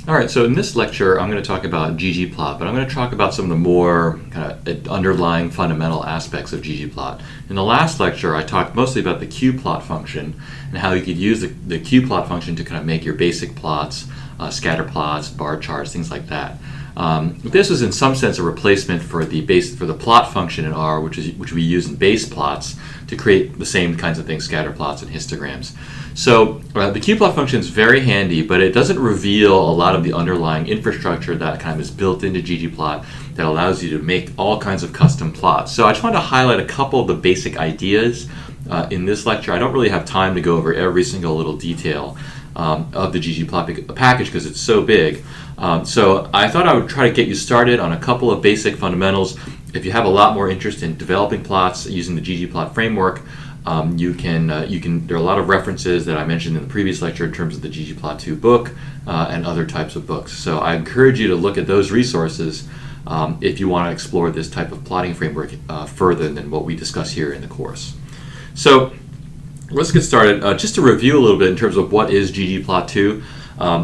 All right, so in this lecture, I'm going to talk about ggplot, but I'm going to talk about some of the more kind of underlying fundamental aspects of ggplot. In the last lecture, I talked mostly about the qplot function and how you could use the qplot function to kind of make your basic plots, scatter plots, bar charts, things like that. This is in some sense a replacement for the plot function in R, which we use in base plots to create the same kinds of things, scatter plots and histograms. So the qplot function is very handy, but it doesn't reveal a lot of the underlying infrastructure that kind of is built into ggplot that allows you to make all kinds of custom plots. So I just wanted to highlight a couple of the basic ideas in this lecture. I don't really have time to go over every single little detail of the ggplot package because it's so big. So I thought I would try to get you started on a couple of basic fundamentals. If you have a lot more interest in developing plots using the ggplot framework, you can. There are a lot of references that I mentioned in the previous lecture in terms of the ggplot2 book and other types of books. So I encourage you to look at those resources if you want to explore this type of plotting framework further than what we discuss here in the course. So let's get started. Just to review a little bit in terms of what is ggplot2.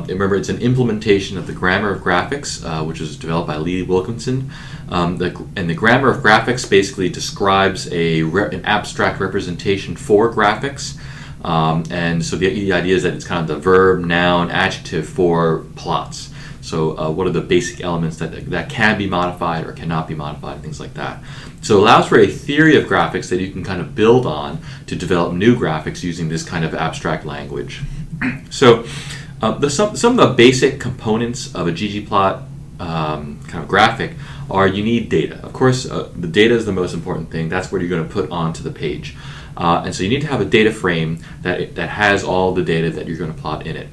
Remember, it's an implementation of the grammar of graphics, which was developed by Lee Wilkinson. And the grammar of graphics basically describes an abstract representation for graphics. And so the idea is that it's kind of the verb, noun, adjective for plots. So what are the basic elements that can be modified or cannot be modified, things like that. So it allows for a theory of graphics that you can kind of build on to develop new graphics using this kind of abstract language. So some of the basic components of a ggplot kind of graphic are you need data. Of course, the data is the most important thing. That's what you're going to put onto the page. And so you need to have a data frame that has all the data that you're going to plot in it.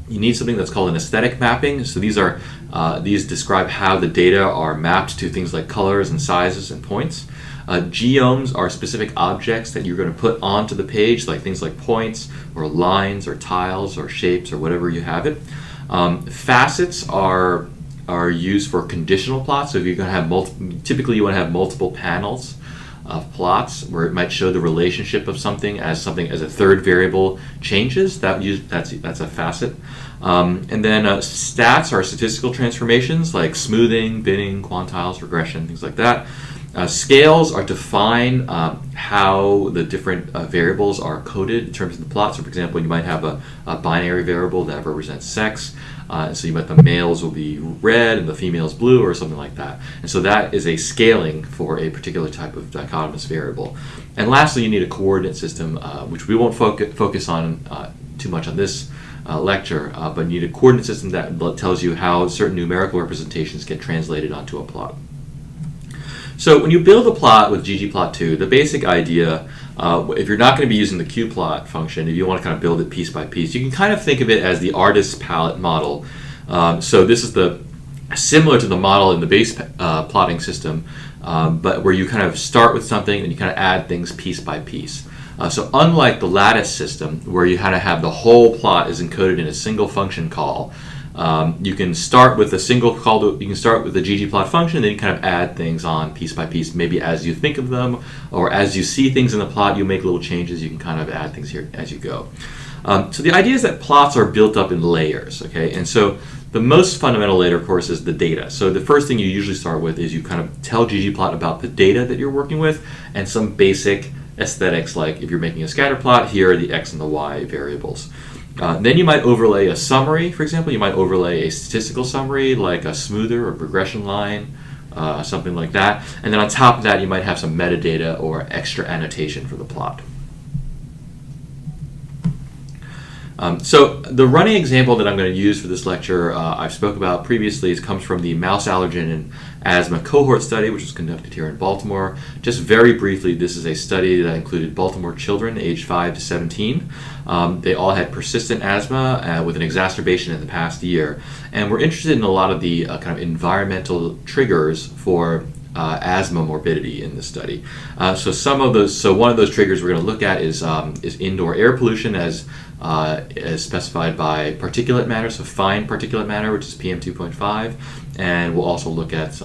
You need something that's called an aesthetic mapping. So these describe how the data are mapped to things like colors and sizes and points. Geomes are specific objects that you're going to put onto the page, like things like points or lines or tiles or shapes or whatever you have it. Facets are used for conditional plots. So if you're going to have typically you want to have multiple panels of plots where it might show the relationship of something as a third variable changes. That's a facet. And then stats are statistical transformations like smoothing, binning, quantiles, regression, things like that. Scales are to define how the different variables are coded in terms of the plot. So, for example, you might have a binary variable that represents sex. So the males will be red and the females blue or something like that. And so that is a scaling for a particular type of dichotomous variable. And lastly, you need a coordinate system, which we won't focus on too much on this lecture, but you need a coordinate system that tells you how certain numerical representations get translated onto a plot. So when you build a plot with ggplot2, the basic idea, if you're not going to be using the qplot function, if you want to kind of build it piece by piece, you can kind of think of it as the artist's palette model. So this is similar to the model in the base plotting system, but where you kind of start with something and you kind of add things piece by piece. So unlike the lattice system, where you kind of have the whole plot is encoded in a single function call, you can start with a single call. You can start with the ggplot function, and then you kind of add things on piece by piece, maybe as you think of them, or as you see things in the plot, you make little changes. You can kind of add things here as you go. So the idea is that plots are built up in layers, okay? And so the most fundamental layer, of course, is the data. So the first thing you usually start with is you kind of tell ggplot about the data that you're working with and some basic aesthetics, like if you're making a scatter plot, here are the x and the y variables. Then you might overlay a summary, for example. You might overlay a statistical summary, like a smoother or regression line, something like that. And then on top of that, you might have some metadata or extra annotation for the plot. So the running example that I'm going to use for this lecture I've spoke about previously. It comes from the mouse allergen and asthma cohort study, which was conducted here in Baltimore. Just very briefly, this is a study that included Baltimore children aged 5 to 17. They all had persistent asthma with an exacerbation in the past year. And we're interested in a lot of the kind of environmental triggers for asthma morbidity in this study. So one of those triggers we're going to look at is indoor air pollution as specified by particulate matter, so fine particulate matter, which is PM2.5, and we'll also look at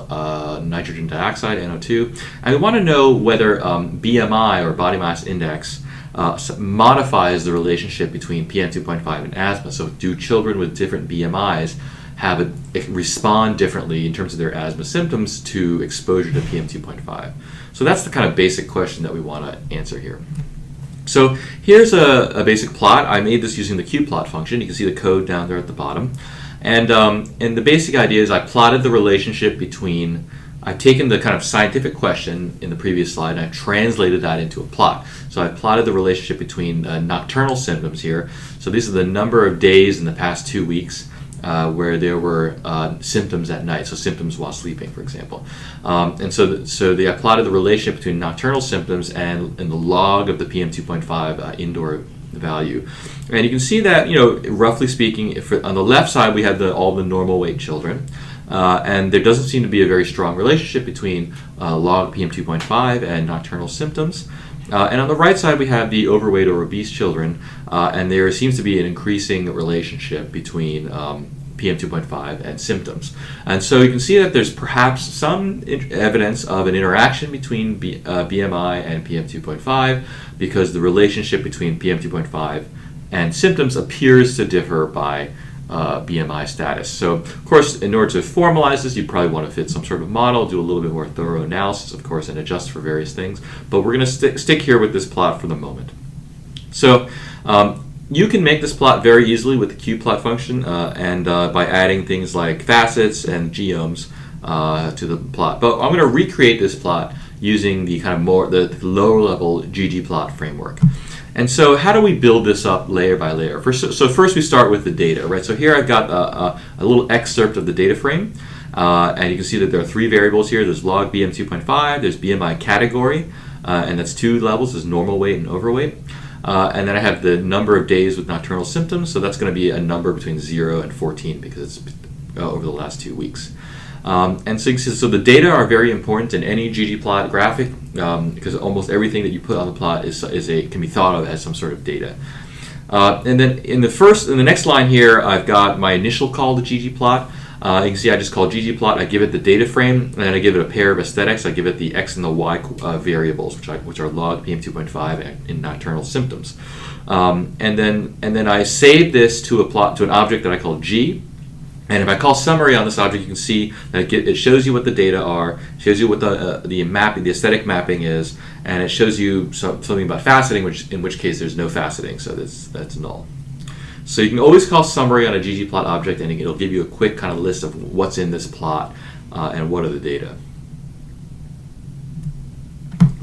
nitrogen dioxide, NO2. And we want to know whether BMI, or body mass index, modifies the relationship between PM2.5 and asthma. So do children with different BMIs respond differently in terms of their asthma symptoms to exposure to PM2.5. So that's the kind of basic question that we want to answer here. So here's a basic plot. I made this using the ggplot function. You can see the code down there at the bottom. And the basic idea is I plotted the relationship between, I've taken the kind of scientific question in the previous slide and I've translated that into a plot. So I plotted the relationship between nocturnal symptoms here. So these are the number of days in the past 2 weeks where there were symptoms at night, so symptoms while sleeping, for example. And so I plotted the relationship between nocturnal symptoms and the log of the PM2.5 indoor value. And you can see that, roughly speaking, on the left side we have all the normal weight children. And there doesn't seem to be a very strong relationship between log PM2.5 and nocturnal symptoms. And on the right side we have the overweight or obese children, and there seems to be an increasing relationship between PM2.5 and symptoms. And so you can see that there's perhaps some evidence of an interaction between BMI and PM2.5, because the relationship between PM2.5 and symptoms appears to differ by BMI status. So, of course, in order to formalize this, you probably want to fit some sort of model, do a little bit more thorough analysis, of course, and adjust for various things. But we're going to stick here with this plot for the moment. So, you can make this plot very easily with the ggplot function and by adding things like facets and geomes to the plot. But I'm going to recreate this plot using the kind of the lower level ggplot framework. And so how do we build this up layer by layer? First we start with the data, right? So here I've got a little excerpt of the data frame, and you can see that there are 3 variables here. There's log BM2.5, there's BMI category, and that's 2 levels, there's normal weight and overweight. And then I have the number of days with nocturnal symptoms, so that's going to be a number between 0 and 14 because it's over the last 2 weeks. And so you can see, so the data are very important in any ggplot graphic because almost everything that you put on the plot can be thought of as some sort of data. And then in the next line here, I've got my initial call to ggplot. You can see I just call ggplot. I give it the data frame, and then I give it a pair of aesthetics. I give it the x and the y variables, which are log PM2.5 in nocturnal symptoms. And then I save this to an object that I call g. And if I call summary on this object, you can see that it shows you what the data are, shows you what the aesthetic mapping is, and it shows you something about faceting, in which case there's no faceting, so that's null. So you can always call summary on a ggplot object, and it'll give you a quick kind of list of what's in this plot and what are the data.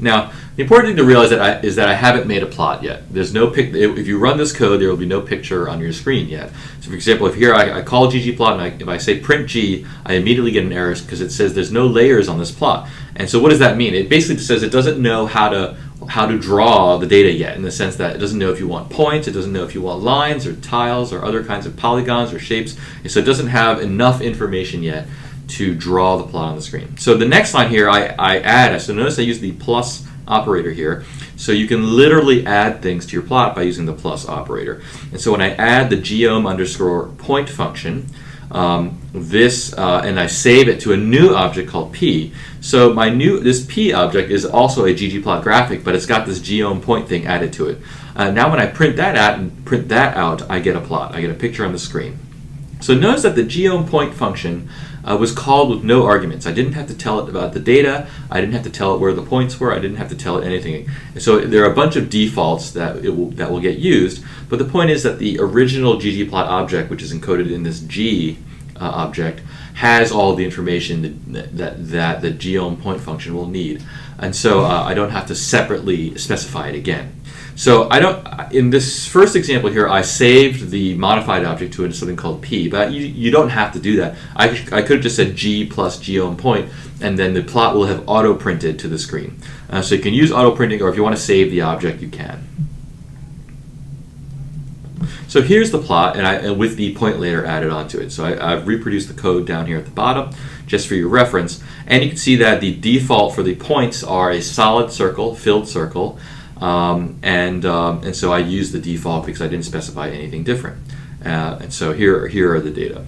Now, the important thing to realize is that I haven't made a plot yet. There's no if you run this code, there will be no picture on your screen yet. So, for example, if here I call ggplot and if I say print g, I immediately get an error because it says there's no layers on this plot. And so, what does that mean? It basically says it doesn't know how to draw the data yet, in the sense that it doesn't know if you want points, it doesn't know if you want lines or tiles or other kinds of polygons or shapes. And so, it doesn't have enough information yet to draw the plot on the screen. So the next line here, I add, so notice I use the plus operator here. So you can literally add things to your plot by using the plus operator. And so when I add the geom_point function, and I save it to a new object called p. So this p object is also a ggplot graphic, but it's got this geom_point thing added to it. Now when I print that out, I get a plot. I get a picture on the screen. So notice that the geom_point function was called with no arguments. I didn't have to tell it about the data. I didn't have to tell it where the points were. I didn't have to tell it anything. So there are a bunch of defaults that will get used. But the point is that the original ggplot object, which is encoded in this g object, has all the information that the geom_point function will need. And so I don't have to separately specify it again. So in this first example here, I saved the modified object to something called p, but you don't have to do that. I could have just said g plus geom_point, and then the plot will have auto-printed to the screen. So you can use auto-printing, or if you want to save the object, you can. So here's the plot, and with the point layer added onto it. So I've reproduced the code down here at the bottom, just for your reference. And you can see that the default for the points are a solid circle, filled circle, and so I used the default because I didn't specify anything different. And so here are the data.